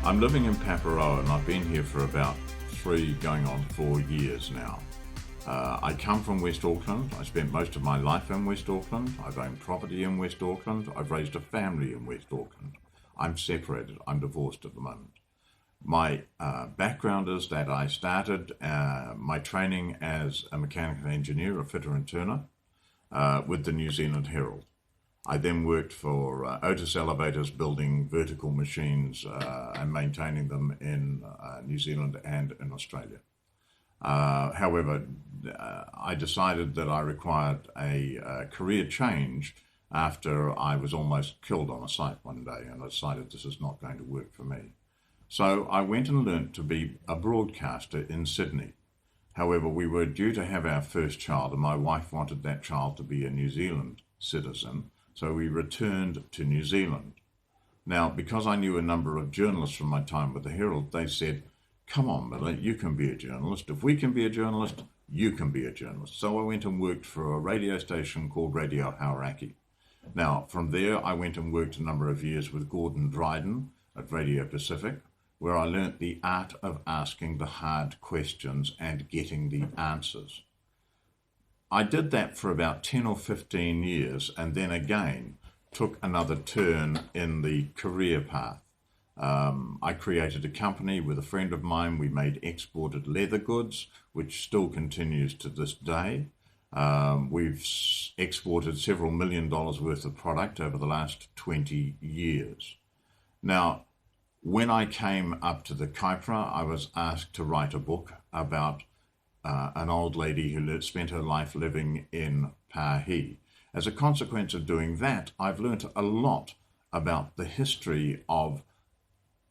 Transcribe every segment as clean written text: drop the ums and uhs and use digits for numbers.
I'm living in Kaipara and I've been here for about 3 going on 4 years now. I come from West Auckland. I spent most of my life in West Auckland. I've owned property in West Auckland. I've raised a family in West Auckland. I'm separated. I'm divorced at the moment. My background is that I started my training as a mechanical engineer, a fitter and turner, with the New Zealand Herald. I then worked for Otis Elevators, building vertical machines and maintaining them in New Zealand and in Australia. However, I decided that I required a career change after I was almost killed on a site one day, and I decided this is not going to work for me. So I went and learnt to be a broadcaster in Sydney. However, we were due to have our first child, and my wife wanted that child to be a New Zealand citizen, so we returned to New Zealand. Now, because I knew a number of journalists from my time with the Herald, they said, "Come on, Miller, you can be a journalist. If we can be a journalist, you can be a journalist." So I went and worked for a radio station called Radio Hauraki. Now, from there, I went and worked a number of years with Gordon Dryden at Radio Pacific, where I learnt the art of asking the hard questions and getting the answers. I did that for about 10 or 15 years, and then again took another turn in the career path. I created a company with a friend of mine. We made exported leather goods, which still continues to this day. We've exported several $1 million worth of product over the last 20 years. Now, when I came up to the Kaipara, I was asked to write a book about an old lady who spent her life living in Pahi. As a consequence of doing that, I've learnt a lot about the history of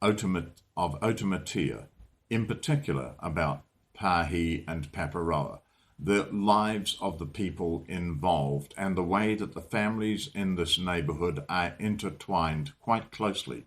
Otamatea, in particular about Pahi and Paparoa, the lives of the people involved and the way that the families in this neighbourhood are intertwined quite closely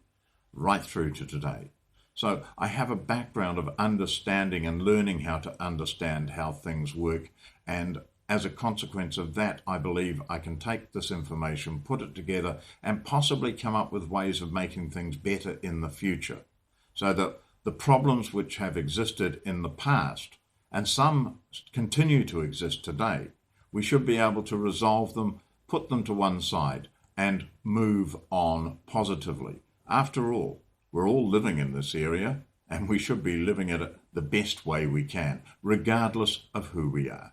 right through to today. So I have a background of understanding and learning how to understand how things work, and as a consequence of that, I believe I can take this information, put it together, and possibly come up with ways of making things better in the future, so that the problems which have existed in the past, and some continue to exist today, we should be able to resolve them, put them to one side, and move on positively. After all, we're all living in this area, and we should be living it the best way we can, regardless of who we are.